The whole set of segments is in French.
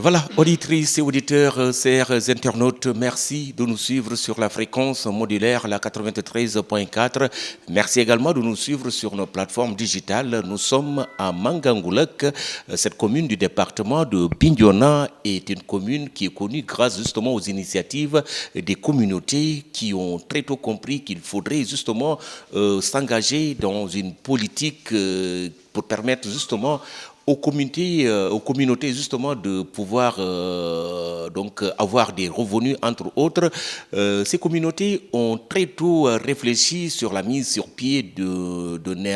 Voilà, auditrices et auditeurs, chers internautes, merci de nous suivre sur la fréquence modulaire, la 93.4. Merci également de nous suivre sur nos plateformes digitales. Nous sommes à Mangangoulak. Cette commune du département de Bignona est une commune qui est connue grâce justement aux initiatives des communautés qui ont très tôt compris qu'il faudrait justement s'engager dans une politique pour permettre justement aux communautés justement de pouvoir donc avoir des revenus entre autres. Ces communautés ont très tôt réfléchi sur la mise sur pied d'une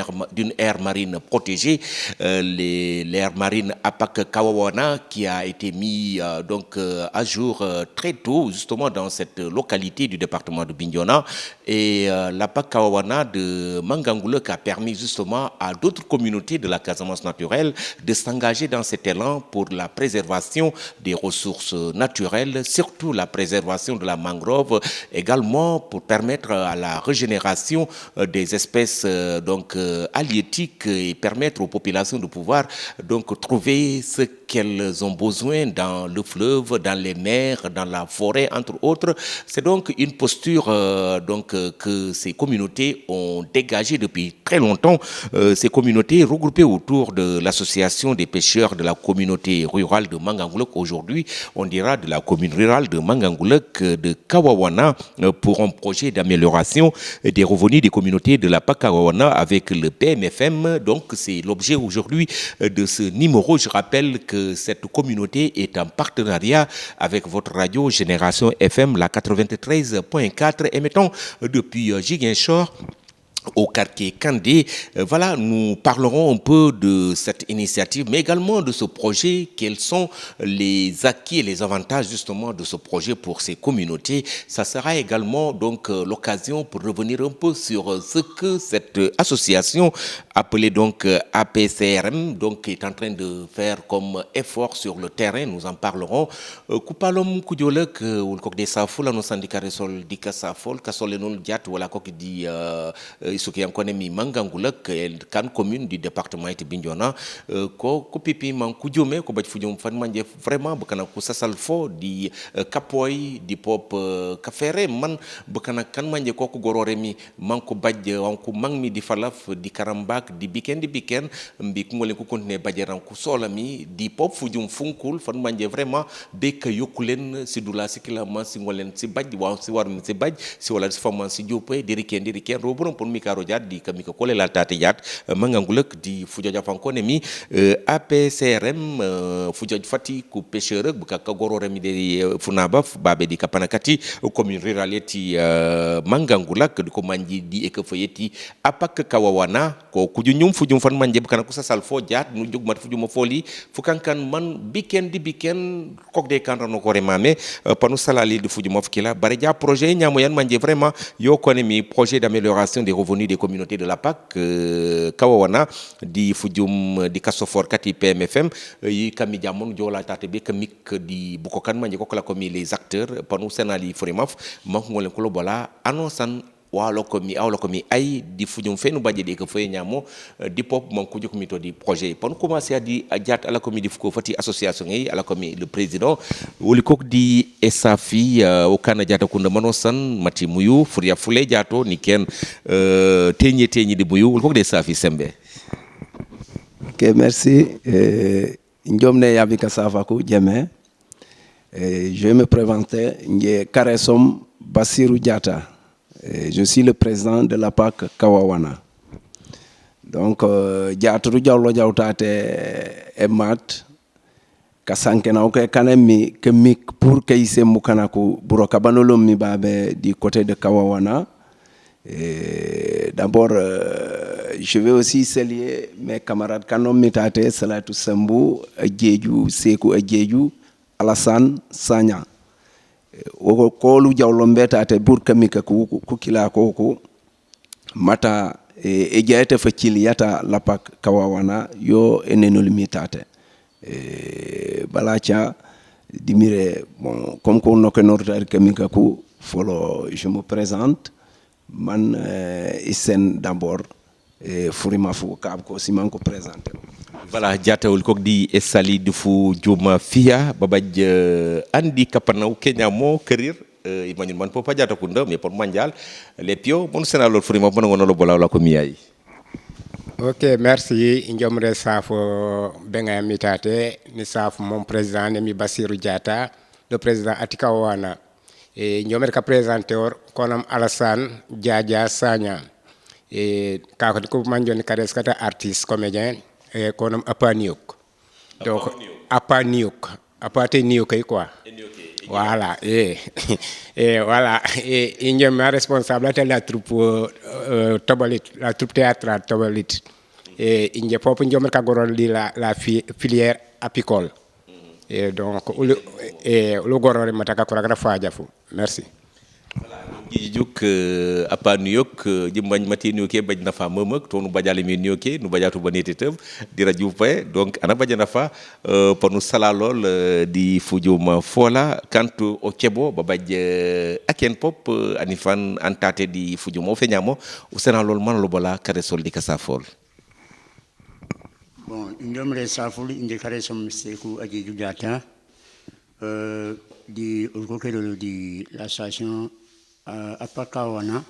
aire marine protégée, l'aire marine Apak Kawawana, qui a été mis donc à jour très tôt justement dans cette localité du département de Bignona, et l'Apak Kawawana de Mangangoulak a permis justement à d'autres communautés de la Casamance naturelle de s'engager dans cet élan pour la préservation des ressources naturelles, surtout la préservation de la mangrove, également pour permettre à la régénération des espèces donc halieutiques et permettre aux populations de pouvoir donc trouver ce qu'elles ont besoin dans le fleuve, dans les mers, dans la forêt, entre autres. C'est donc une posture donc que ces communautés ont dégagée depuis très longtemps. Ces communautés regroupées autour de l'association des pêcheurs de la communauté rurale de Mangangoulak, aujourd'hui on dira de la commune rurale de Mangangoulak de Kawawana, pour un projet d'amélioration des revenus des communautés de la PAC Kawawana avec le PMFM. Donc c'est l'objet aujourd'hui de ce numéro. Je rappelle que cette communauté est en partenariat avec votre radio Génération FM, la 93.4, émettant depuis Ziguinchor au quartier Kandé. Voilà, nous parlerons un peu de cette initiative, mais également de ce projet. Quels sont les acquis et les avantages justement de ce projet pour ces communautés? Ça sera également donc l'occasion pour revenir un peu sur ce que cette association appelée donc APCRM donc est en train de faire comme effort sur le terrain. Nous en parlerons. Kupalom Kudiolek ou le coq des Safol, nos syndicats Resol Dika Safol, Kasolenon Diat ou la coq dit ce qui en connaît mi Mangangoulak, kan commune du département de Bignona, ko pipi man kudiome ko baj fujum fan manje vraiment bakana ko sasal fo di kapoy di pop kafere man bakana kan manje ko gorore mi man ko baj wan ko mang mi di falaf di karambak di biken mbi ko ngole ko kontine bajeran ko solami di pop fujum funkul fan manje vraiment be ka yokulen si dula sikila man si ngolen si baj wa si war mi si baj si wala si faman si jope di riken robon pour mi karo jat di kamiko kole la tati jat Mangangoulak di fujoja fankone mi APCRM fujoj fati ku pêcheur bu ka gorore mi de funaba babe di kapanakati commune rurale ti Mangangoulak di ko manji di ek fayeti Apak Kawawana ko kuju fujum fan manje bu kana ko sasal fo jat nu jog mat fujuma foli fukankan man biken kok de kan no ko remame panu salali di fujuma fukila bareja projet nyamo yan manje vraiment yo kone mi projet d'amélioration des revenus des communautés de la PAC Kawawana di fujum di kasofor kati PMFM yi kami jamon jola tate be kamik di bukokan manje ko la komi les acteurs panu senali forimaf mak ngole ko bola annonçan walo komi ay di fujum fenu badje de ko fay nyamo di pop man ko jokomi to di projet panu commencer di jat ala komi di fuko fati association yi ala komi le président woli kok di esafi o kana jata kunda manosan mati muyu furia fule jato ni ken tenye di muyu woli kok de esafi sembe. Ok, merci. Njomne yabika safaku djeme. Je vais me présenter. Nje Karesom Basirou Diata. Je suis le président de la PAC Kawawana. Donc, Diatru Diawlo Diawtate et Mat, Kasankena Oke Kanemi, Kemik pour Keise Mukanaku, Burokabanolo Mibabe du côté de Kawawana. D'abord, je vais aussi saluer mes camarades Kanom Mitate, Salatou Sambou, Djeju, Sekou Djeju, Alassane Sanya. Ko lu jawlo mbetate burkamika ku kila ko mata e jeyete fa ciliyata lapak Kawawana yo enenol mitate balacha dimire bon comme ko no kenor kamika ku folo je me présente man isen d'abord furima fu kab ko siman ko présenter Voilà, jatawul kok di Sali dufu juma fia babaj andi kapanaw Kenya mo kerir imanyun man popa jata kunda mais pour mondial les pio mon sena lol frima bono ngono lo bola la ko miyai. Ok, merci. Njomre safo benga mitate ni safo mon président Nemi Bassirou Diatta, le président Atika Wana. Et njomre ka présenté or konam Alassane Diadia Sagna. Et ka ko manjon kades kata artiste comédien et konam Apaniuk. Donc Apaniuk, Apate Niuk quoi. Voilà, et voilà, et il y a ma responsabilité de la troupe Tobalit, la troupe théâtrale Tobalit. Et il y a pas la filière apicole. Et donc, le goron est mataka chorégraphe Jafou. Merci. Juk apa New York jimbañ mati New York baj nafa memek to nu bajale mi New York nu bajatu bonete tev dira jupe donc ana bajana fa pour nu sala lol di fujuma fola kanto o kebo babaj aken pop anifan antate di fujuma o fenyamo o sena lol man lo bala kare sol di kasa fol. Bon, indomre saful inde kare som seku aji Diatta di orgokelo di la station à Pakawana,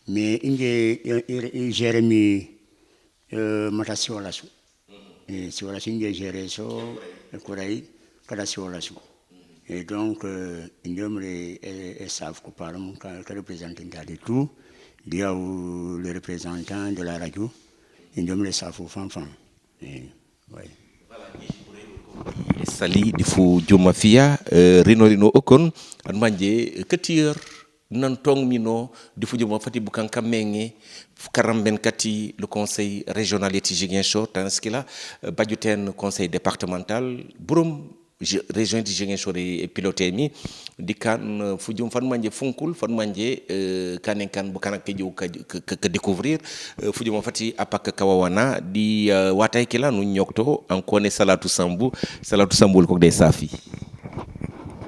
mais il gère mi matasiolasu. Et sur la signe gère so, le corail, kadasiolasu. Et donc, il y savent que par le représentant de tout, il y a le représentant de la radio, il y a savent aux fanfans. Sali di fu juma fia rino okon an manje ketir nan tong mino di fu juma fati bukan kamenge karamben kati le conseil régional et Ziguinchor tanskila badjuten conseil départemental burum région de Ziguinchor et piloté mi dikan fu jum fan manje funkul fan manje kanen kan bukan ke ju ke découvrir fu juma fati apak kawawana di watay kila nu nyokto en connaît Salatou Sambou ko de safi.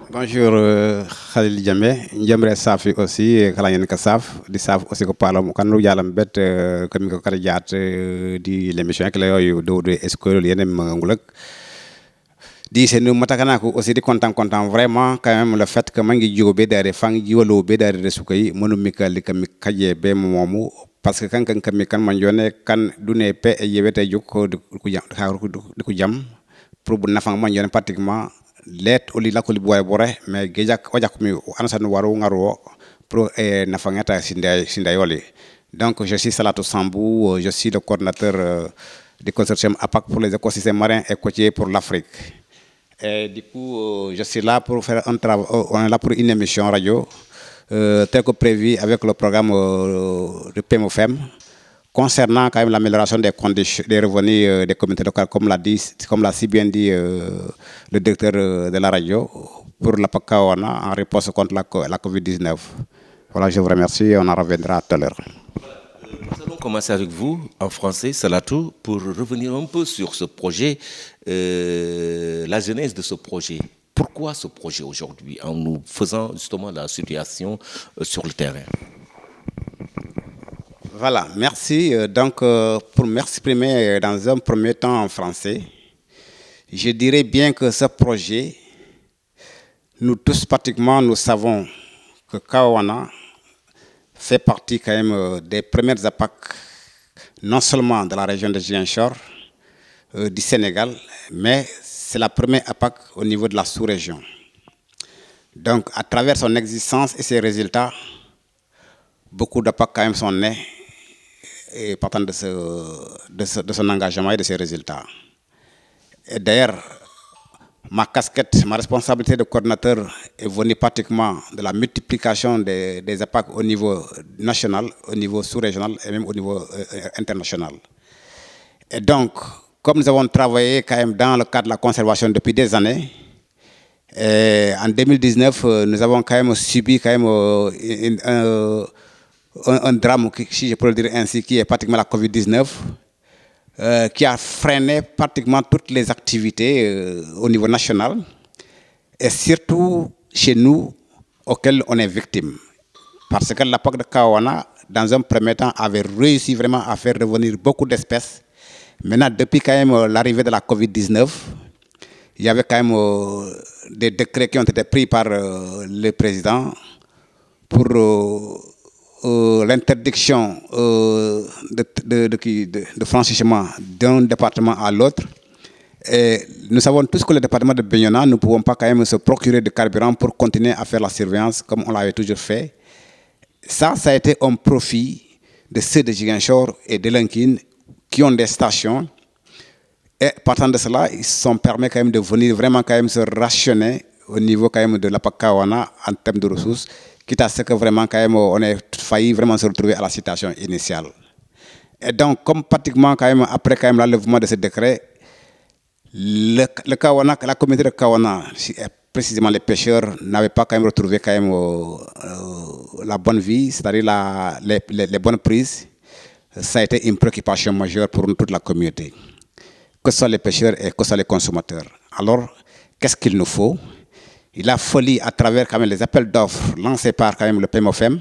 Bonjour Khalil Diamé, Njemre Safi aussi, Kalayen Kasaf, di Saf aussi ko palam kan lu yalam bet comme ko karjat di l'émission que la yo do escole yenem ngulak. Di senu matakana ko aussi di content vraiment quand même le fait que mangi jobe dare fang jiwalo be dare resukay monu mikali kam kaje be momu parce que kan kan man jone kan dune pe e yewete jukko ku jam pour bu nafang man jone pratiquement let oli la ko li boy bore mais gejak ojak mi ansan waru ngaro pro nafangata sinda yoli. Donc je suis Salatou Sambou, je suis le coordinateur du consortium APAC pour les écosystèmes marins et côtiers pour l'Afrique. Et du coup, je suis là pour faire un travail, on est là pour une émission radio, tel que prévu avec le programme de PMOFEM, concernant quand même l'amélioration des conditions, des revenus des communautés locales, comme l'a si bien dit le directeur de la radio, pour la PACAOANA en réponse contre la COVID-19. Voilà, je vous remercie, on en reviendra tout à l'heure. Nous allons commencer avec vous en français, Salatou, pour revenir un peu sur ce projet, la genèse de ce projet. Pourquoi ce projet aujourd'hui, en nous faisant justement la situation sur le terrain? Voilà, merci. Donc, pour m'exprimer dans un premier temps en français, je dirais bien que ce projet, nous tous pratiquement, nous savons que Kawana fait partie quand même des premières APAC, non seulement de la région de Ziguinchor, du Sénégal, mais c'est la première APAC au niveau de la sous-région. Donc, à travers son existence et ses résultats, beaucoup d'APAC quand même sont nés et partant de son engagement et de ses résultats. Et d'ailleurs, ma casquette, ma responsabilité de coordinateur est venue pratiquement de la multiplication des APAC au niveau national, au niveau sous-régional et même au niveau international. Et donc, comme nous avons travaillé quand même dans le cadre de la conservation depuis des années, en 2019, nous avons quand même subi quand même un drame, si je peux le dire ainsi, qui est pratiquement la COVID-19, qui a freiné pratiquement toutes les activités au niveau national et surtout chez nous auxquels on est victime. Parce que l'APAC de Kawana, dans un premier temps, avait réussi vraiment à faire revenir beaucoup d'espèces Maintenant, depuis quand même l'arrivée de la Covid-19, il y avait quand même des décrets qui ont été pris par le président pour l'interdiction de franchissement d'un département à l'autre. Et nous savons tous que le département de Bignona, nous ne pouvons pas quand même se procurer de carburant pour continuer à faire la surveillance comme on l'avait toujours fait. Ça a été un profit de ceux de Ziguinchor et de Lenkin qui ont des stations. Et partant de cela, ils se sont permis quand même de venir vraiment quand même se rationner au niveau quand même de l'APAC Kawana en termes de ressources, quitte à ce que vraiment quand même on ait failli vraiment se retrouver à la situation initiale. Et donc, comme pratiquement quand même après quand même l'enlèvement de ce décret, le Kawana, la communauté de Kawana, précisément les pêcheurs, n'avaient pas quand même retrouvé quand même la bonne vie, c'est-à-dire les bonnes prises. Ça a été une préoccupation majeure pour toute la communauté, que ce soit les pêcheurs et que ce soit les consommateurs. Alors, qu'est-ce qu'il nous faut? Il a fallu, à travers quand même les appels d'offres lancés par quand même le PMOFEM,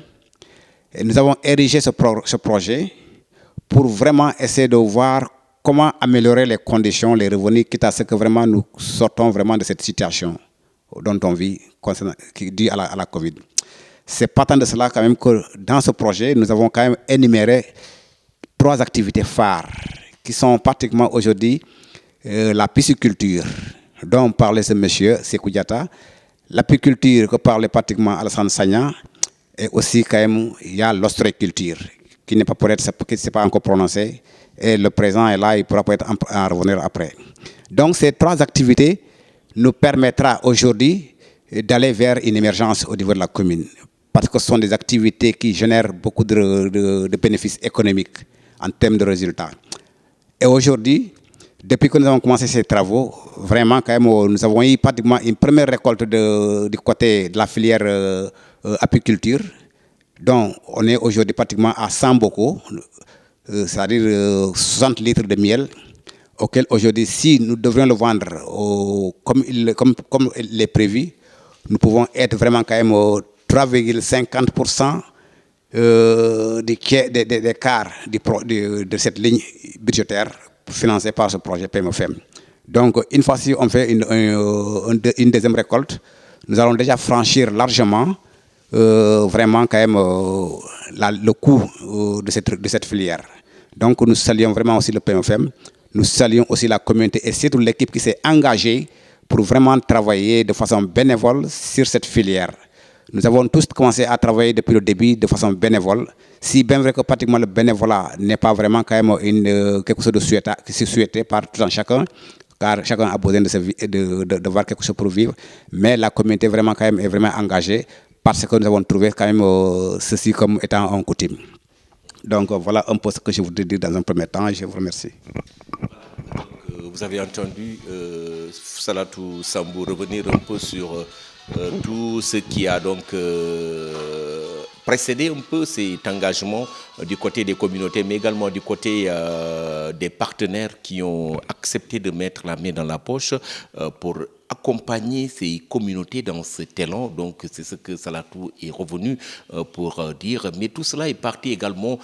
et nous avons érigé ce projet pour vraiment essayer de voir comment améliorer les conditions, les revenus, quitte à ce que vraiment nous sortons vraiment de cette situation dont on vit, qui est due à la Covid. C'est partant de cela quand même que dans ce projet, nous avons quand même énuméré 3 activités phares qui sont pratiquement aujourd'hui la pisciculture, dont parlait ce monsieur, Sékou Diatta, l'apiculture que parlait pratiquement Alassane Sagna, et aussi quand même il y a l'ostréiculture, qui n'est pas pour être, qui n'est pas encore prononcé, et le présent est là, il pourra peut-être en revenir après. Donc ces 3 activités nous permettra aujourd'hui d'aller vers une émergence au niveau de la commune, parce que ce sont des activités qui génèrent beaucoup de bénéfices économiques en termes de résultats. Et aujourd'hui, depuis que nous avons commencé ces travaux, vraiment quand même, nous avons eu pratiquement une première récolte du côté de la filière apiculture, dont on est aujourd'hui pratiquement à 100 bocaux, c'est-à-dire 60 litres de miel, auquel aujourd'hui, si nous devrions le vendre comme il est prévu, nous pouvons être vraiment quand même 3,50% des quarts de cette ligne budgétaire financée par ce projet PMFM. Donc, une fois si on fait une deuxième récolte, nous allons déjà franchir largement vraiment quand même le coût de cette filière. Donc, nous saluons vraiment aussi le PMFM, nous saluons aussi la communauté et surtout l'équipe qui s'est engagée pour vraiment travailler de façon bénévole sur cette filière. Nous avons tous commencé à travailler depuis le début de façon bénévole, si bien vrai que pratiquement le bénévolat n'est pas vraiment quand même quelque chose qui se souhaité par tout un chacun, car chacun a besoin de voir quelque chose pour vivre, mais la communauté vraiment quand même est vraiment engagée parce que nous avons trouvé quand même ceci comme étant en coutume. Donc voilà un peu ce que je voudrais dire dans un premier temps. Je vous remercie. Vous avez entendu Salatou Sambou revenir un peu sur tout ce qui a donc précédé un peu cet engagement du côté des communautés, mais également du côté des partenaires qui ont accepté de mettre la main dans la poche pour accompagner ces communautés dans cet élan. Donc c'est ce que Salatou est revenu pour dire. Mais tout cela est parti également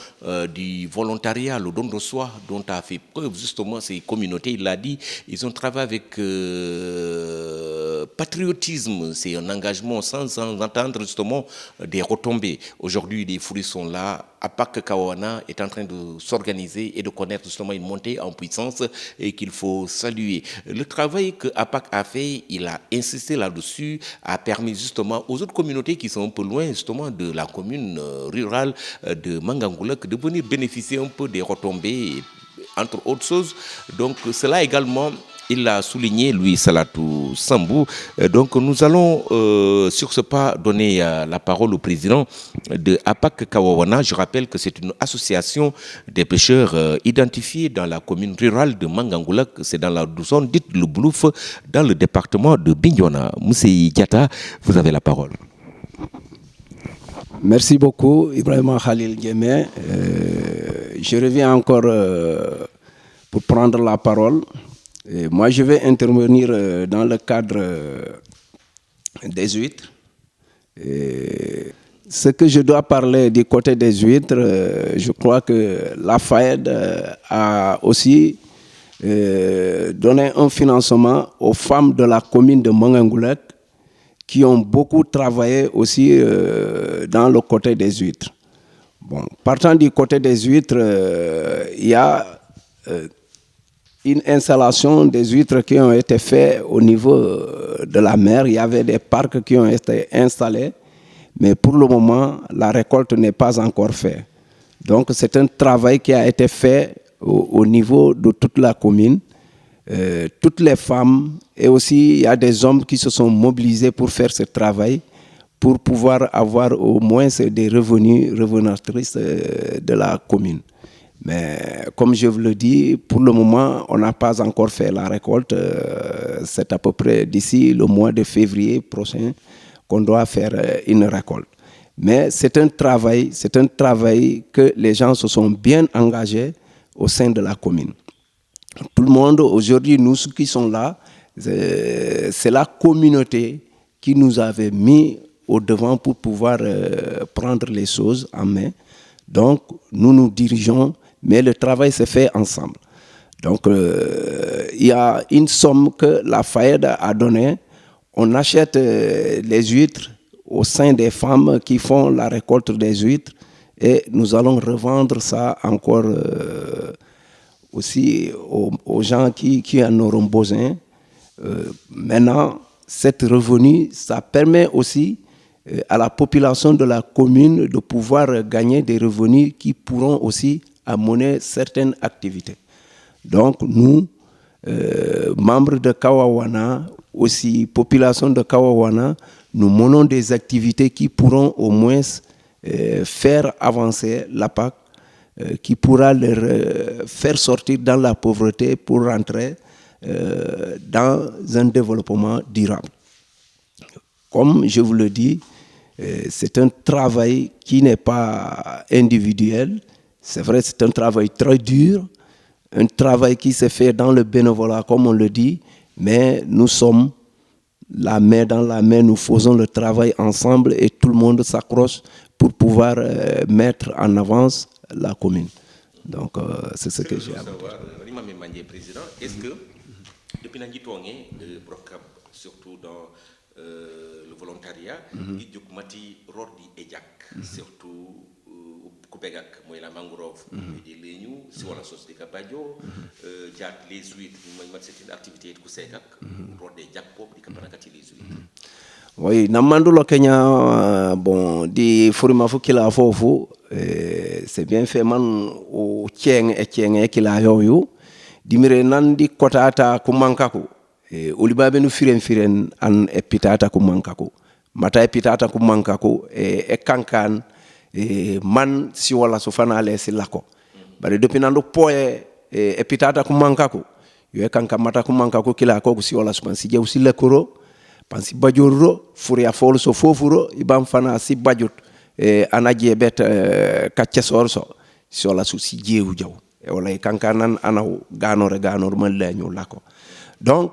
du volontariat, le don de soi dont a fait preuve justement ces communautés. Il l'a dit, ils ont travaillé avec patriotisme. C'est un engagement sans entendre justement des retombées. Aujourd'hui, les fruits sont là. APAC Kawana est en train de s'organiser et de connaître justement une montée en puissance et qu'il faut saluer. Le travail que APAC a fait, il a insisté là-dessus, a permis justement aux autres communautés qui sont un peu loin justement de la commune rurale de Mangangoulak de venir bénéficier un peu des retombées, entre autres choses. Donc cela également, il l'a souligné, lui, Salatou Sambou. Donc nous allons sur ce pas donner la parole au président de APAC Kawawana. Je rappelle que c'est une association des pêcheurs identifiés dans la commune rurale de Mangangoulak. C'est dans la zone dite le Blouf, dans le département de Bignona. Moussi Diatta, vous avez la parole. Merci beaucoup, Ibrahima Khalil Guémé. Je reviens encore pour prendre la parole. Et moi, je vais intervenir dans le cadre des huîtres. Et ce que je dois parler du côté des huîtres, je crois que la FAED a aussi donner un financement aux femmes de la commune de Mangangoulek qui ont beaucoup travaillé aussi dans le côté des huîtres. Bon, partant du côté des huîtres, il y a une installation des huîtres qui ont été faites au niveau de la mer. Il y avait des parcs qui ont été installés, mais pour le moment, la récolte n'est pas encore faite. Donc, c'est un travail qui a été fait au niveau de toute la commune. Toutes les femmes et aussi il y a des hommes qui se sont mobilisés pour faire ce travail, pour pouvoir avoir au moins des revenus revenatrices de la commune. Mais comme je vous le dis, pour le moment, on n'a pas encore fait la récolte. C'est à peu près d'ici le mois de février prochain qu'on doit faire une récolte. Mais c'est un travail que les gens se sont bien engagés au sein de la commune. Tout le monde, aujourd'hui, nous qui sont là, c'est la communauté qui nous avait mis au devant pour pouvoir prendre les choses en main. Donc, nous nous dirigeons, mais le travail se fait ensemble. Donc, il y a une somme que la FAED a donnée. On achète les huîtres au sein des femmes qui font la récolte des huîtres et nous allons revendre ça encore aussi aux gens qui en auront besoin. Maintenant, cette revenu, ça permet aussi à la population de la commune de pouvoir gagner des revenus qui pourront aussi amener certaines activités. Donc, nous, membres de Kawawana, aussi population de Kawawana, nous menons des activités qui pourront au moins faire avancer la PAC, qui pourra leur faire sortir dans la pauvreté pour rentrer dans un développement durable. Comme je vous le dis, c'est un travail qui n'est pas individuel. C'est vrai, c'est un travail très dur, un travail qui se fait dans le bénévolat, comme on le dit, mais nous sommes la main dans la main, nous faisons le travail ensemble et tout le monde s'accroche pour pouvoir mettre en avance la commune. Donc, c'est ce que j'ai à dire. Président, est-ce que depuis l'année surtout dans le volontariat, il y a Rordi et Jack, surtout Koupegak, moi la mangrove, et les nous, si on la sauce de Cabadio, Jack les huîtres, c'est une activité de Kousegak, Rordi et Jack Pop, de Kapanakati les huîtres. Oui, Namandulo Kenya, bon, di Furimafu Kila Fofu, c'est bien fait, man, au Tieng et Kila Yoyo, dimire Nandi Kotata Kumankaku, Ulibabe nu firen an epitata Kumankaku, Mata epitata Kumankaku, e Kankan, man si wala sofana le silako. Bari depuis nando poe epitata Kumankaku, yo Kanka Mata Kumankaku Kila Koku si wala supansi je aussi le koro. Pansi bajorro furia fol so fofuro ibam fana si bajut anaje bet kaccesor so la su si jeewu jaw e wala kankanan anaw ganor man lañu lako donc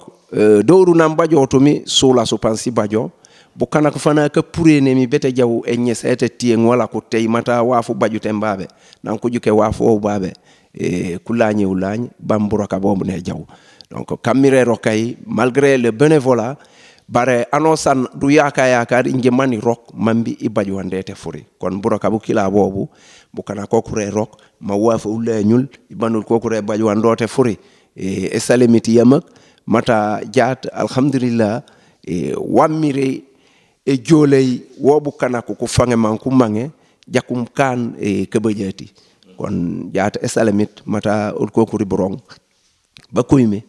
dowru nam bajo to mi so la so pansi bajo bu kana ko fana ka purene mi bete jaw e nyesete tien wala ko tey mata wafu bajute mbabe nan ko juke wafu o babe kulañe ulañ bambura ka bombu ne jaw donc kamire rokay malgré le bénévolat bare anosan du yaaka inje mani rok mambi ibaju wandete furi kon buroka bu kila bobu bu kana kokure rok ma wafa uleñul ibanul kokure baju wandote furi e salimiti yamak mata jaat alhamdulillah wamire e joley wobu kana ko fange man ku mange jakum kan e kebejati kon jaat e salimit mata ul kokuri borong ba kuyme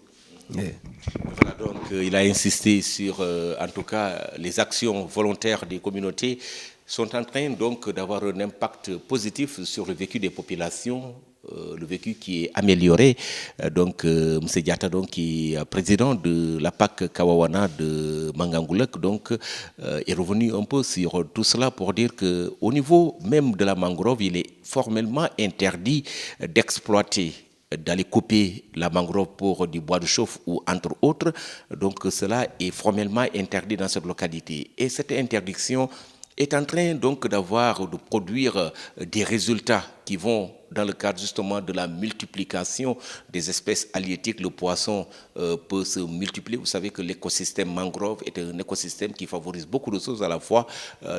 Voilà, donc il a insisté sur, en tout cas, les actions volontaires des communautés sont en train donc d'avoir un impact positif sur le vécu des populations, le vécu qui est amélioré. Donc, M. Diatta, donc, qui est président de la PAC Kawawana de Mangangoulek, donc, est revenu un peu sur tout cela pour dire qu'au niveau même de la mangrove, il est formellement interdit d'exploiter, d'aller couper la mangrove pour du bois de chauffe ou entre autres. Donc cela est formellement interdit dans cette localité. Et cette interdiction est en train donc de produire des résultats qui vont dans le cadre justement de la multiplication des espèces halieutiques, le poisson peut se multiplier. Vous savez que l'écosystème mangrove est un écosystème qui favorise beaucoup de choses à la fois,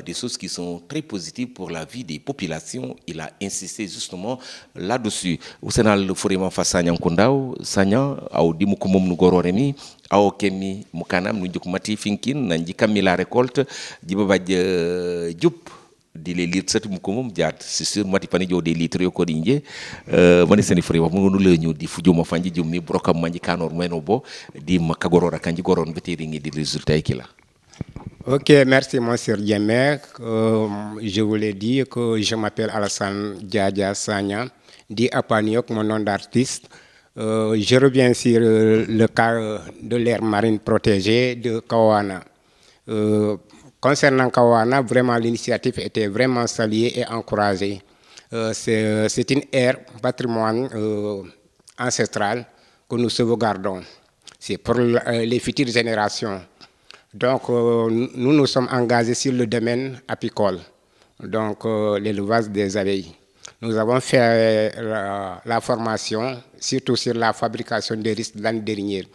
des choses qui sont très positives pour la vie des populations. Il a insisté justement là-dessus. Au Sénat, le forum Fassanya Nkundao, Sanya, au Dimukumum Nugororemi, au Kemi Mukanam, Nujukumati Finkin, Nanjikami la récolte, Djibabaj Djup. Di les litres sati mu ko mom jaat c'est sûr mati pani jo des litres yo ko dinje mane seni fure wax mu ngonu le ñu di fujo ma fanji jom mi brokam manji kanor meno bo di makagorora kanji goron beteri ngi di résultat ki la. Ok, merci monsieur Djemé. Je voulais dire que je m'appelle Alassane Diadia Sagna, dit Apaniok, mon nom d'artiste. Je reviens sur le cas de l'aire marine protégée de Kawana. Concernant Kawana, vraiment l'initiative était vraiment saluée et encouragée. C'est une aire patrimoine ancestral que nous sauvegardons. C'est pour les futures générations. Donc, nous nous sommes engagés sur le domaine apicole, donc l'élevage des abeilles. Nous avons fait la formation, surtout sur la fabrication des risques l'année dernière,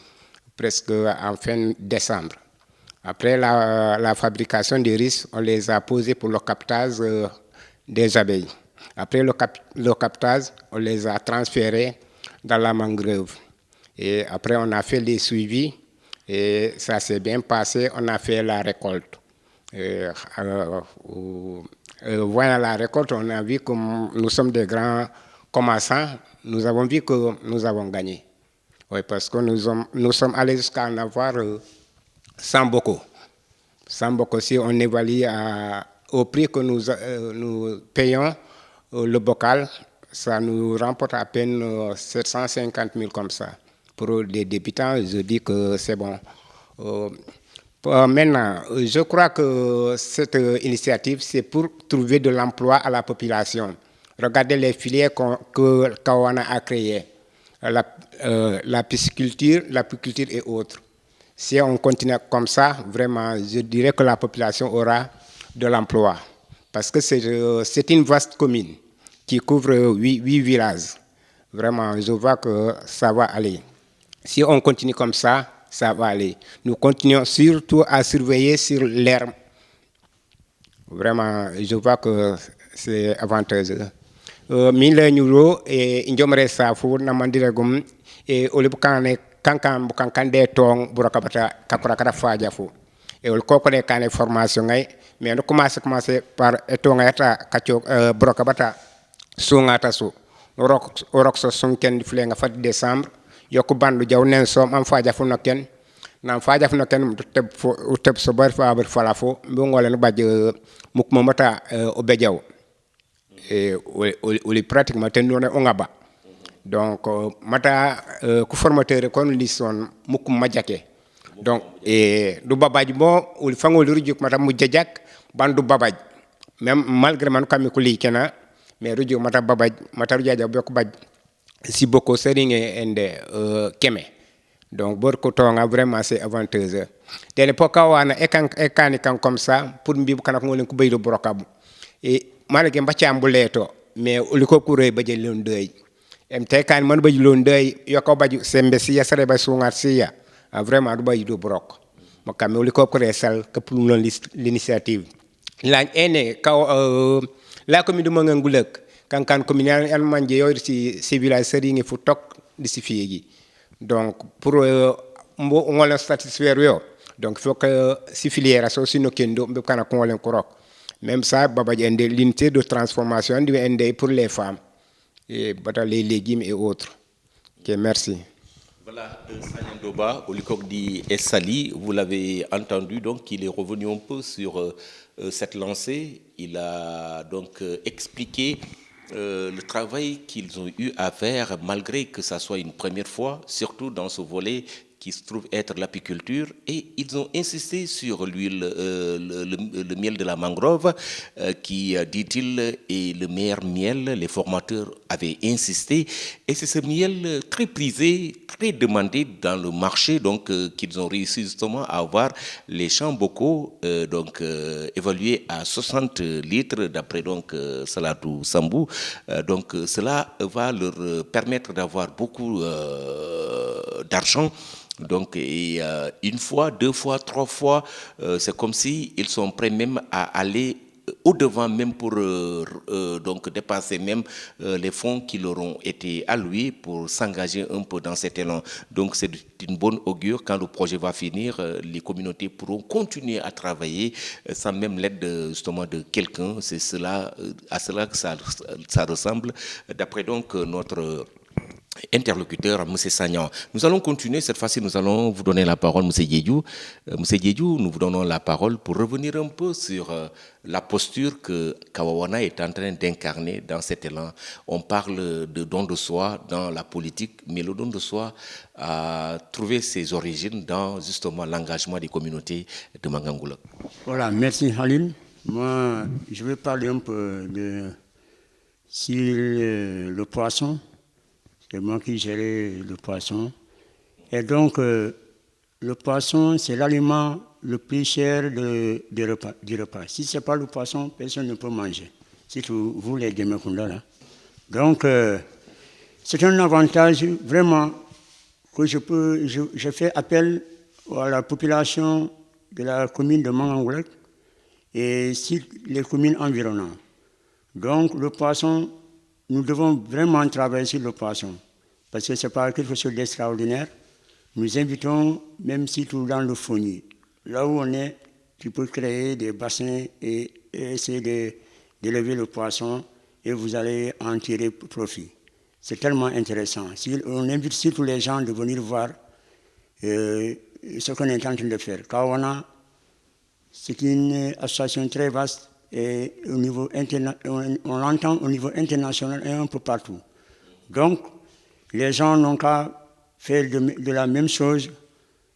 presque en fin décembre. Après la fabrication des risques, on les a posés pour le captage des abeilles. Après le captage, on les a transférés dans la mangrove. Et après, on a fait les suivis et ça s'est bien passé. On a fait la récolte. Voyant la récolte, on a vu que nous sommes des grands commerçants. Nous avons vu que nous avons gagné. Oui, parce que nous sommes allés jusqu'à en avoir... sans beaucoup. Sans beaucoup, si on évalue au prix que nous payons le bocal, ça nous remporte à peine 750 000 comme ça. Pour des débutants, je dis que c'est bon. Maintenant, je crois que cette initiative, c'est pour trouver de l'emploi à la population. Regardez les filières que Kawana a créées. La pisciculture, l'apiculture et autres. Si on continue comme ça, vraiment, je dirais que la population aura de l'emploi. Parce que c'est une vaste commune qui couvre 8 villages. Vraiment, je vois que ça va aller. Si on continue comme ça, ça va aller. Nous continuons surtout à surveiller sur l'herbe. Vraiment, je vois que c'est avantageux. Mille euro et Ndiomre Safou, Namandiregum et Olibukane. Kankan bukan de tong buraka bata kakura kara faja fu e ol koko de kane formation ngay mais no commencer par etonga eta kacho buraka bata sunga ta su rok so sunken fle nga fat décembre yoku bandu jaw nen som am faja fu no ken nam faja fu no ken teb so bar fa bar fala fu mbo ngole no badje muk momata o be jaw e oli pratiquement tenone ongaba. Donc, mata ku formateur kon lison mukum majake. Donc, du babaj bo ul fangol rujuk mata mujjajak bandu babaj. Même malgré man kam ko likena, mais rujuk mata babaj, mata rujaja bok baj si boko seringe ende keme. Donc, bor ko tonga vraiment c'est avantageux. Tene poka wana ekani kan comme ça pour mbi kana ko ngolen ko beydo brokabu. Et malgré mbacha ambuleto, mais uliko kure bajel lon deuy. MT kan man ba julon day yoko baju sembe siya sare ba sungar siya vraiment du ba yido brok mo kam li ko resal que pour l'initiative la ene ka la commune de Mangangulek kan communal en manje yo ci village seringi fu tok di ci fiegi donc pour mbo ngol satisfaire yo donc faut que ci filière so sino kendo be kana ko ngolen ko rok même ça baba ende l'unité de transformation di ende pour les femmes et les légumes et autres. Okay, merci. Voilà, Sanyandoba, Olikogdi Essali, vous l'avez entendu, donc il est revenu un peu sur cette lancée. Il a donc expliqué le travail qu'ils ont eu à faire, malgré que ça soit une première fois, surtout dans ce volet qui se trouve être l'apiculture, et ils ont insisté sur l'huile, le miel de la mangrove, qui, dit-il, est le meilleur miel. Les formateurs avaient insisté, et c'est ce miel très prisé, très demandé dans le marché, donc qu'ils ont réussi justement à avoir les champs bocaux, évalués à 60 litres, d'après donc Salatou Sambou. Donc cela va leur permettre d'avoir beaucoup d'argent. Donc, une fois, deux fois, trois fois, c'est comme si ils sont prêts même à aller au-devant même pour donc dépasser même les fonds qui leur ont été alloués pour s'engager un peu dans cet élan. Donc c'est une bonne augure. Quand le projet va finir, les communautés pourront continuer à travailler sans même l'aide justement de quelqu'un. C'est cela, à cela que ça ressemble, d'après donc notre interlocuteur, M. Sagnan. Nous allons continuer, cette fois-ci nous allons vous donner la parole, M. Diédiou. M. Diédiou, nous vous donnons la parole pour revenir un peu sur la posture que Kawawana est en train d'incarner dans cet élan. On parle de don de soi dans la politique, mais le don de soi a trouvé ses origines dans justement l'engagement des communautés de Mangangoula. Voilà, merci Halil. Moi, je vais parler un peu sur le poisson. C'est moi qui gère le poisson. Et donc, le poisson, c'est l'aliment le plus cher du repas. Si ce n'est pas le poisson, personne ne peut manger. Surtout vous, les Demakunda, là. Donc, c'est un avantage vraiment que je fais appel à la population de la commune de Mangangoulek et sur les communes environnantes. Donc, le poisson, nous devons vraiment travailler sur le poisson, parce que ce n'est pas quelque chose d'extraordinaire. Nous invitons, même si tout dans le Fogny, là où on est, tu peux créer des bassins et essayer d'élever le poisson et vous allez en tirer profit. C'est tellement intéressant. On invite surtout les gens de venir voir ce qu'on est en train de faire. Kawana, c'est une association très vaste. Et au niveau on l'entend au niveau international et un peu partout. Donc, les gens n'ont qu'à faire de la même chose,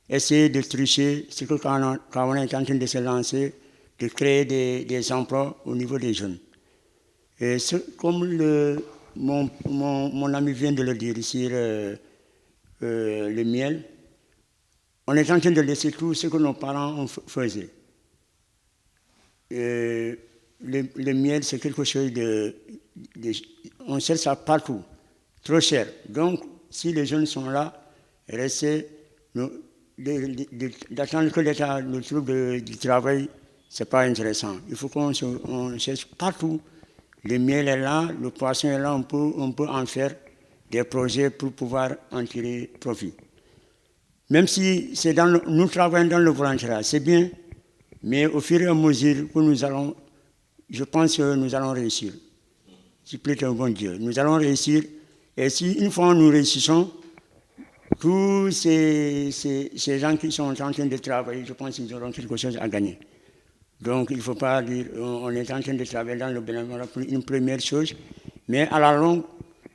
essayer de tricher, ce que quand on est en train de se lancer, de créer des emplois au niveau des jeunes. Et comme mon ami vient de le dire sur le miel, on est en train de laisser tout ce que nos parents faisaient. Le miel, c'est quelque chose on cherche ça partout, trop cher. Donc, si les jeunes sont là, rester, d'attendre que l'État nous trouve du travail, ce n'est pas intéressant. Il faut qu'on cherche partout. Le miel est là, le poisson est là, on peut en faire des projets pour pouvoir en tirer profit. Même si nous travaillons dans le volontariat, c'est bien. Mais au fur et à mesure que je pense que nous allons réussir. Si plaît un bon Dieu. Nous allons réussir. Et si une fois nous réussissons, tous ces gens qui sont en train de travailler, je pense qu'ils auront quelque chose à gagner. Donc il ne faut pas dire on est en train de travailler dans le bénévolat pour une première chose. Mais à la longue,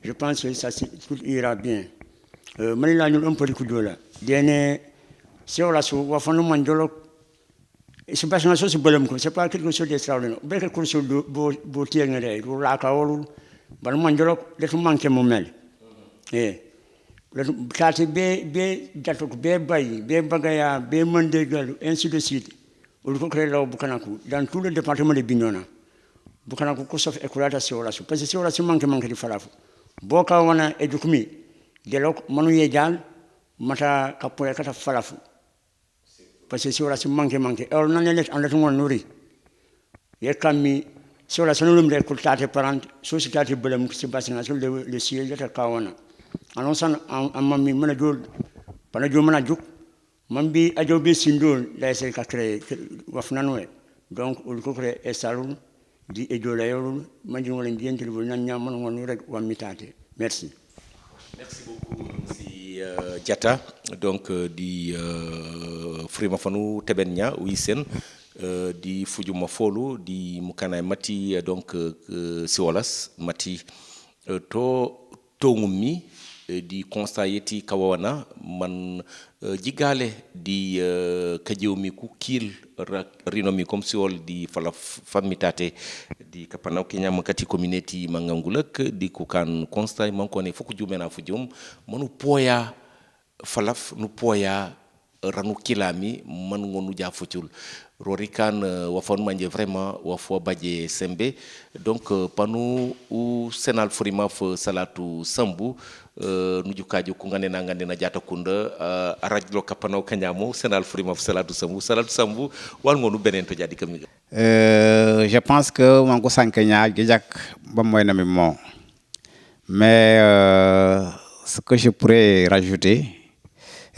je pense que tout ira bien. Manila nous un peu de coup de là. Dernier, c'est au lasso, on va faire un c'est pas c'est pas quelque chose d'extraordinaire. Quelque chose de beauté, ou la kaolu, ben manjolo, les manquer mon mel. Eh, le be datok be bay, be bagaya, be mandegal, ainsi de suite. Ou le créer là au Bukanaku, dans tout le département de Bignona. Bukanaku, Kosof et Kulata Seolas, parce que Seolas manque de Falafu. Boka wana edukumi, de l'ok, Manuye Jan, Mata Capoya Kata Falafu. Parce que si on a ce manque, alors on a un nourri. Il y a comme si on a ce nombre de cultures parentes, société de Belém qui se passe dans le ciel de Kawana. Alors, on m'a mis mon adjoint, pendant que mon adjoint, Mambi Adobe Sindol, là c'est créé, Wafnanoé. Donc, on crée un salon, dit Edolayo, Mandino l'Indien, qui veut n'en ou Mitate. Merci. Merci beaucoup, M. Diatta, donc di Frimafanu Tebenya, Wisen, di Fujumafolu, di Mukana Mati, donc Siwalas, Mati, To Tongumi, di constat yeti kawana man jigale di kajewmi ku kil rinomi comme si ol di fala fammitate di kapanaw kenyam kati community mangangulak di ku kan constat man ko ne foku jumena fu jum manu poya falaf nu poya ranu kilami man ngonu ja futul rorikan wafon manje vraiment wafo badje sembe donc panu u senal frima f salatu sambu nuju kaaju ku ngandena jata kunda arajlo kapano kanyamo senal frima f salatu sambu wal ngonu benen to jadi kam je pense que mango sankenya gejak ba moy na mi mo mais ce que je pourrais rajouter.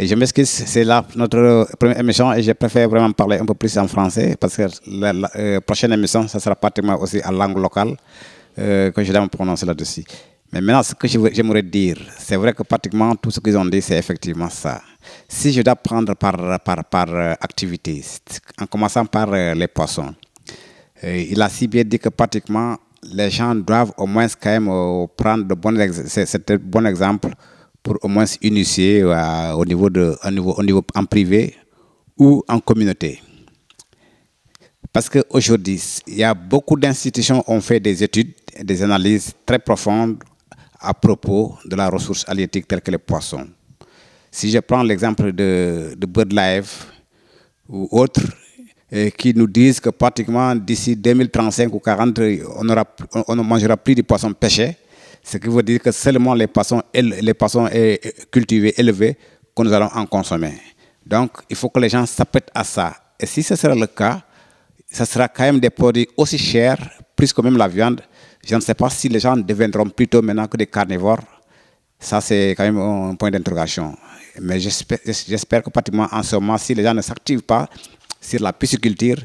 Et je m'excuse, c'est là notre première émission et je préfère vraiment parler un peu plus en français parce que la prochaine émission, ça sera pratiquement aussi en langue locale que je dois me prononcer là-dessus. Mais maintenant, ce que j'aimerais dire, c'est vrai que pratiquement tout ce qu'ils ont dit, c'est effectivement ça. Si je dois prendre par activité, en commençant par les poissons, il a si bien dit que pratiquement les gens doivent au moins quand même prendre de bons exemples pour au moins initier au niveau en privé ou en communauté. Parce qu'aujourd'hui, il y a beaucoup d'institutions qui ont fait des études et des analyses très profondes à propos de la ressource halieutique telle que les poissons. Si je prends l'exemple de BirdLife ou autres, qui nous disent que pratiquement d'ici 2035 ou 40, on ne mangera plus de poissons pêchés, ce qui veut dire que seulement les poissons cultivés, élevés, que nous allons en consommer. Donc, il faut que les gens s'apprêtent à ça. Et si ce sera le cas, ce sera quand même des produits aussi chers, plus que même la viande. Je ne sais pas si les gens deviendront plutôt maintenant que des carnivores. Ça, c'est quand même un point d'interrogation. Mais j'espère que pratiquement en ce moment, si les gens ne s'activent pas sur la pisciculture,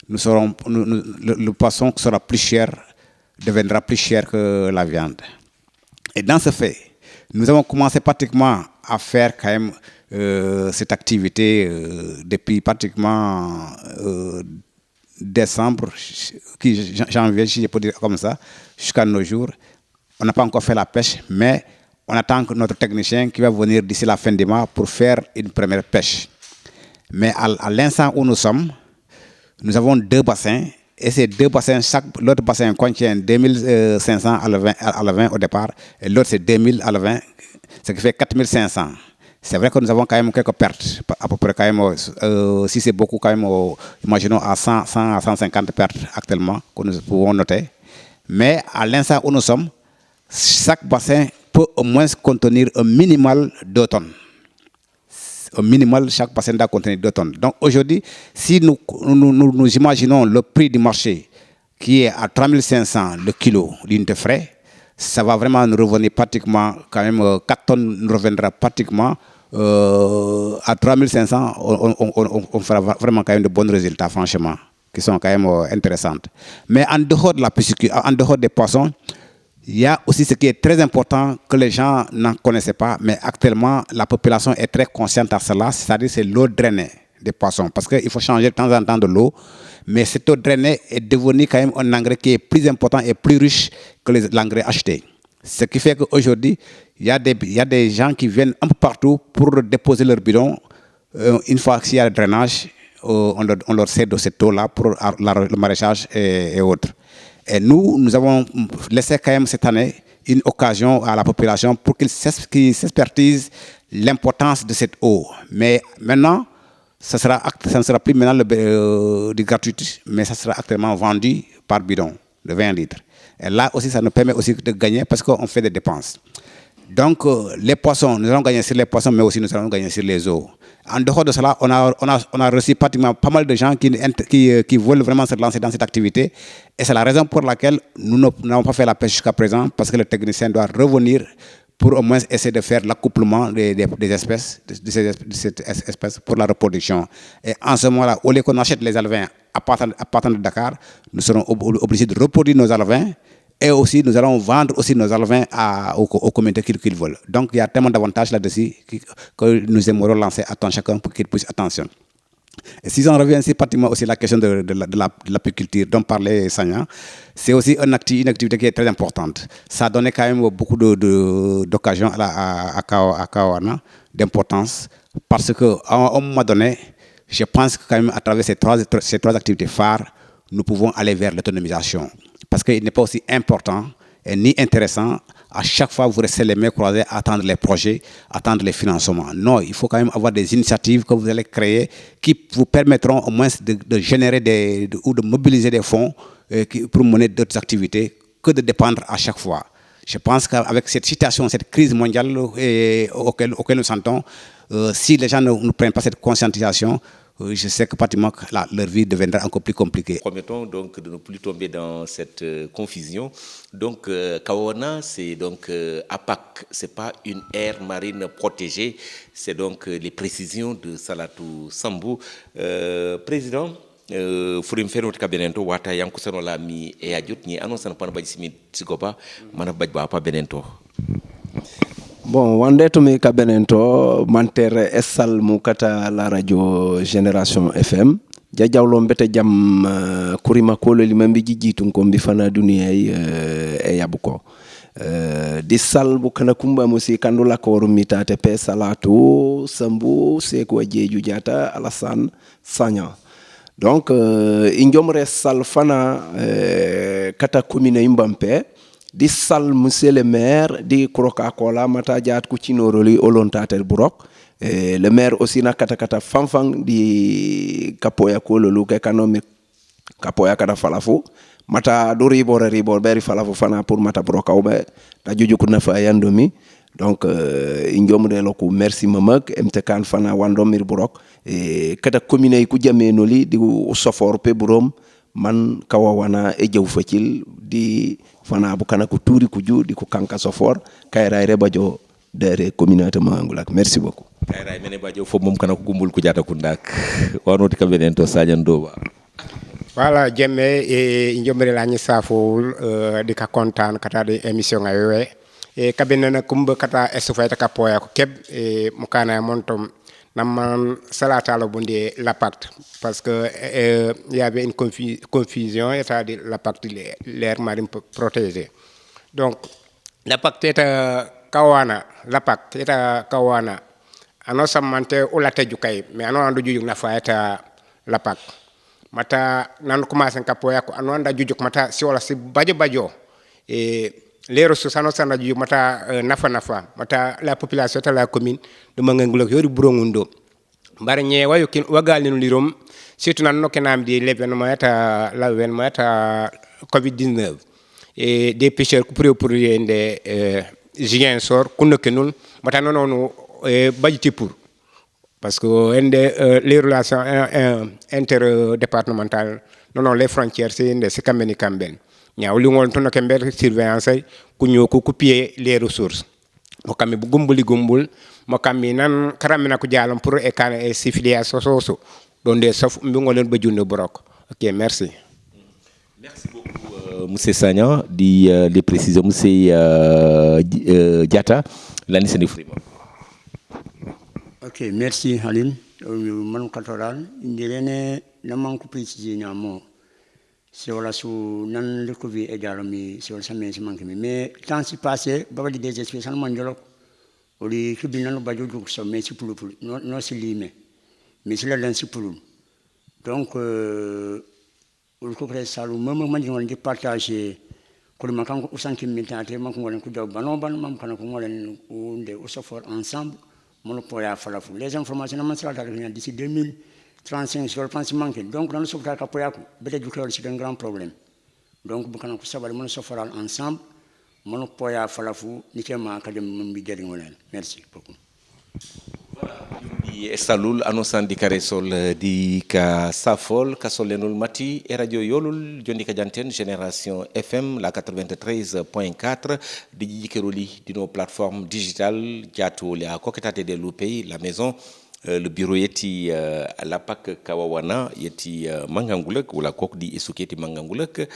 le poisson sera plus cher, deviendra plus cher que la viande. Et dans ce fait, nous avons commencé pratiquement à faire quand même cette activité depuis pratiquement décembre, janvier, si je peux dire comme ça, jusqu'à nos jours. On n'a pas encore fait la pêche, mais on attend que notre technicien qui va venir d'ici la fin du mois pour faire une première pêche. Mais à l'instant où nous sommes, nous avons 2 bassins. Et ces 2 bassins, l'autre bassin contient 2500 à la 20 au départ, et l'autre c'est 2000 à la 20, ce qui fait 4500. C'est vrai que nous avons quand même quelques pertes, à peu près quand même, si c'est beaucoup quand même, imaginons à 100 à 150 pertes actuellement, que nous pouvons noter. Mais à l'instant où nous sommes, chaque bassin peut au moins contenir un minimal 2 tonnes. Au minimal, chaque bassin doit contenir 2 tonnes. Donc aujourd'hui, si nous imaginons le prix du marché qui est à 3500 le kilo d'unité frais, ça va vraiment nous revenir pratiquement, quand même 4 tonnes nous reviendra pratiquement à 3500. On fera vraiment quand même de bons résultats, franchement, qui sont quand même intéressants. Mais en dehors de la pisciculture, en dehors des poissons, il y a aussi ce qui est très important que les gens n'en connaissaient pas, mais actuellement, la population est très consciente à cela, c'est-à-dire c'est l'eau drainée des poissons. Parce qu'il faut changer de temps en temps de l'eau, mais cette eau drainée est devenue quand même un engrais qui est plus important et plus riche que l'engrais acheté. Ce qui fait qu'aujourd'hui, il y a des gens qui viennent un peu partout pour déposer leur bidon. Une fois qu'il y a le drainage, on leur sert de cette eau-là pour le maraîchage et autres. Et nous avons laissé quand même cette année une occasion à la population pour qu'ils s'expertisent l'importance de cette eau. Mais maintenant, ça ne sera plus maintenant du gratuit, mais ça sera actuellement vendu par bidon de 20 litres. Et là aussi, ça nous permet aussi de gagner parce qu'on fait des dépenses. Donc, les poissons, nous allons gagner sur les poissons, mais aussi nous allons gagner sur les eaux. En dehors de cela, on a reçu pratiquement pas mal de gens qui veulent vraiment se lancer dans cette activité. Et c'est la raison pour laquelle nous n'avons pas fait la pêche jusqu'à présent, parce que le technicien doit revenir pour au moins essayer de faire l'accouplement des espèces, de cette espèce pour la reproduction. Et en ce moment-là, au lieu qu'on achète les alevins à partir de Dakar, nous serons obligés de reproduire nos alevins. Et aussi, nous allons vendre aussi nos alevins aux communautés qu'ils veulent. Donc, il y a tellement d'avantages là-dessus que nous aimerions lancer à chacun pour qu'ils puissent attention. Et si on revient ici pratiquement aussi à la question de l'apiculture dont parlait Sagna, c'est aussi une activité qui est très importante. Ça a donné quand même beaucoup d'occasions à Kawana, d'importance, parce qu'à un moment donné, je pense que quand même à travers ces trois activités phares, nous pouvons aller vers l'autonomisation. Parce qu'il n'est pas aussi important et ni intéressant à chaque fois vous restez les mains croisées à attendre les projets, attendre les financements. Non, il faut quand même avoir des initiatives que vous allez créer qui vous permettront au moins de générer ou de mobiliser des fonds pour mener d'autres activités que de dépendre à chaque fois. Je pense qu'avec cette situation, cette crise mondiale auquel nous sentons, si les gens ne prennent pas cette conscientisation, je sais que pratiquement leur vie deviendra encore plus compliquée. Promettons donc de ne plus tomber dans cette confusion. Donc, Kawana, c'est donc APAC, c'est pas une aire marine protégée, c'est donc les précisions de Salatou Sambou. Président, furim fenot kabenento wata yankusano la mi e ajut ni annonce na pana bajisimi sikopa mana bajba pa benento. Bon, wande to mi kabenento mantere essal mu kata la radio Génération FM jajawlo mbete jam kurima kolo li mambi jijitu ngombi fana dunia e yabuko di salbu kana kumba musi kandula ko rumita te pe Salatou Sambou Sékou Diédhiou Diatta Alassane Sagna. Donc injomre sal fana kata commune Mbampe di sal monsieur le maire di Coca-Cola mata jaat ku cinoroli olontater burok le maire aussi na kata fanfang di kapoya ko lolu ke kanomi kapoya kada falafu mata do ribor beri falafu fana pour mata burok awbe ta joju ku nafa yandomi. Donc injomre loko merci mamak mtekan fana wandomir burok kata commune ku jamenoli di sofor pe burom man kawawana e jew facil di fana bu kana ko turi ku judi ko kanka sofor kayray rebajo dere communauté mangulak. Merci beaucoup. Kayray mene bajo fo mom kana ko gumbul ku jata ku ndak wanoti kabenen to Sadio Ndoba. Voilà, jemme e njomre lañi saful di ka kontaan kata de émission ngayowe e kabenen kumba kata estufayta ka poya ko keb e mukana montom namman salatalo bonde l'impact parce que il y avait une confusion état de l'impact l'air marine protégé. Donc l'impact est kawana l'impact est kawana ano samante ulate jukay mais ano andu jujuk na fa eta l'impact mata nan commencé kapoya ko ano anda jujuk mata si wala si bajo et les ressources ano sanda jujuk mata nafa mata la population de la commune de Mangangulak yori burongundo bare nye wayo kin wagal ni lirom surtout nan nokenam di l'événement eta l'avènement eta Covid-19 et des pêcheurs pour des jigien sor kunokenul mata nono budget pour parce que les relations interdépartementales non les frontières c'est kameni kamben ñaawli ngol tono kember surveillance ku ñoko couper les ressources mo kammi bu gumbul mo kammi nan karamina ko jaalam pour e kan e sifilia soso donde sof mbi ngolen ba junne brok. OK, merci. Merci beaucoup monsieur Sagna di les précisions monsieur Diatta lani seni frima. OK, merci Halim. Man katoral indirene naman ko préciser nyamo c'est voilà sous nan le Covid et jarami c'est voilà ça mais c'est manqué mais temps si passé ba di des spécialement mandolo oli kibi nan ba joju so mais si pour non c'est limé mais c'est là c'est pour donc le ko salu même man ngi di partager ko ma kan ko sanki militante man ko ngolen ko daw banon man kan ko ngolen unde au sofor ensemble mon poya falafu les informations man sala d'ici 2035 sur le plan manqué donc dans le sauvetage capoya peut-être que c'est un grand problème donc bu kan ko sabal mon soforal ensemble mon poya falafu ni kema kadem mbi jeri ngolen. Merci beaucoup. Di salul annonçant di caresol di ka safol kasolenul mati e radio yolul jondi ka janten Génération FM la 93.4 di jikeroli di nos plateformes digitales jato la coquetate de l'UPI la maison le bureau yeti l'APAC Kawawana yeti Mangangulak wala kok di esuketi Mangangulak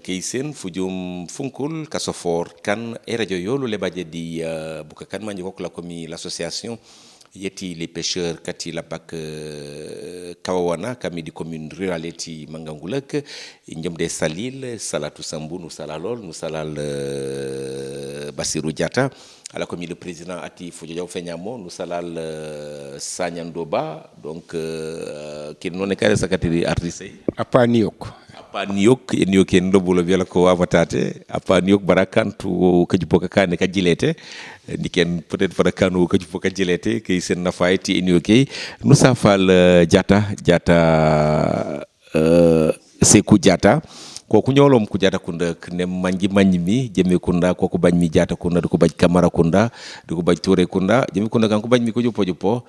keisen fujum funkul kasofor kan e radio yolul le badje di bukakan manji kok la komi l'association yeti les pêcheurs kati la pak Kawawana kami di commune rurale eti Mangangulak njom de salil salatu sambu nous salalol nous salal Bassirou Diatta ala komi le président ati Fodjo Fenyamo nous salal Sanyandoba donc kin non kare sakatiri artiste apa niyok apa niyok en yok en dobulo biela ko wamatate apa niyok barakantu kajipoka kane kajilete ndiken peut-être farakanu kajipoka jilete ke sen nafaiti en yoke nous safal Diatta Sekou Diatta koku ñolom ku Diatta Kounda ne manji mi jeme Kounda koku bañ mi Diatta Kounda ko bañ Camara Kounda ko bañ Touré Kounda jeme Kounda kan ko bañ mi ko jupo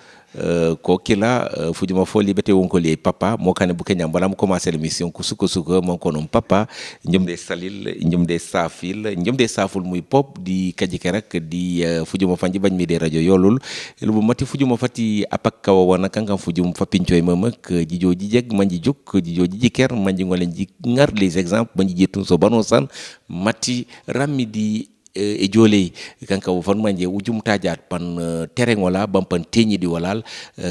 ko kila fujuma foli bete wonko li papa mo kane bu kenyam bala mo commencer l'émission ku suko mon konom papa ñum de salil ñum de safil ñum de saful muy pop di kajike rek di fujuma fanji bañ mi de radio yolul lu bu mati fujuma fati apak kaw wana kangam fujum fa pincoy mamak jijo jijeg manji juk jijo jijiker manji ngolen ji ngar les exemples manji jetun so banon san mati ramidi e jole kanka wo fan manje wujum tajat pan terengola bampan teñi di walal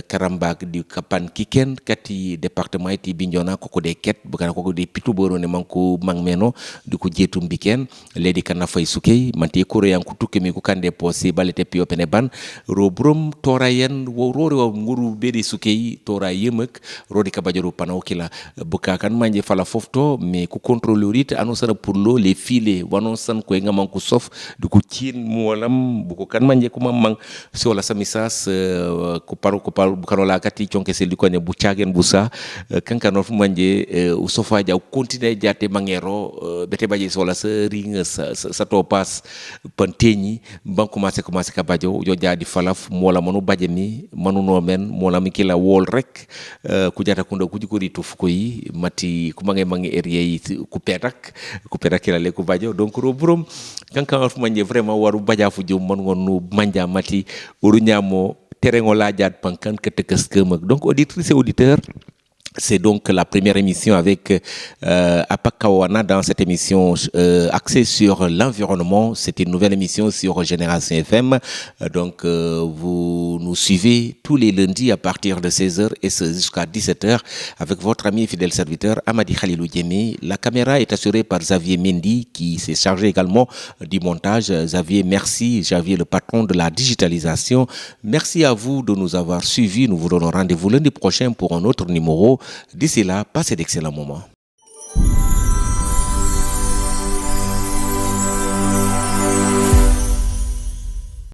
karambak di kapan kiken kati département ti Bignona koko de ket bukana koko de pitu boro ne manko mangmeno di ko jetum biken ledi kana fay sukay manti ko yan ku tukke mi ko kande posé balete pio pene ban ro brom torayen wo rori wo nguru bedi sukay tora yemek rodi ka bajoro panokila buka kan manje fala fofto mais ku contrôleurite annoncer pour l'eau les filets wanon san ko ngam ko sof du ko cin muwalam bu ko kan manje ko mamang so la samisas ko paru bu kanola kati chonke sel ko ne bu tiagen bu sa kanka no fu manje o sofa ja continue jate mangero bete baje so la sa ring sa to pass panteñi ban commencer ka bajo jo jadi falaf mola monu baje ni manu no men mola mi kila wol rek ku Diatta Kounda ku jiko di tuf ko yi mati ku mangi area yi ku petak kila le ku bajo donc ro burum kanka of manje vraiment waru baja fu jom mon ngonu manja mati oru nyamo terengo lajat pankan ketekes kemak donc auditrices et auditeurs. C'est donc la première émission avec Apak Kawana dans cette émission axée sur l'environnement. C'est une nouvelle émission sur Génération FM. Donc vous nous suivez tous les lundis à partir de 16h et jusqu'à 17h avec votre ami et fidèle serviteur Amadi Khalilou Diémé. La caméra est assurée par Xavier Mendy qui s'est chargé également du montage. Xavier, merci. Xavier, le patron de la digitalisation. Merci à vous de nous avoir suivis. Nous vous donnons rendez-vous lundi prochain pour un autre numéro. D'ici là, passez d'excellents moments.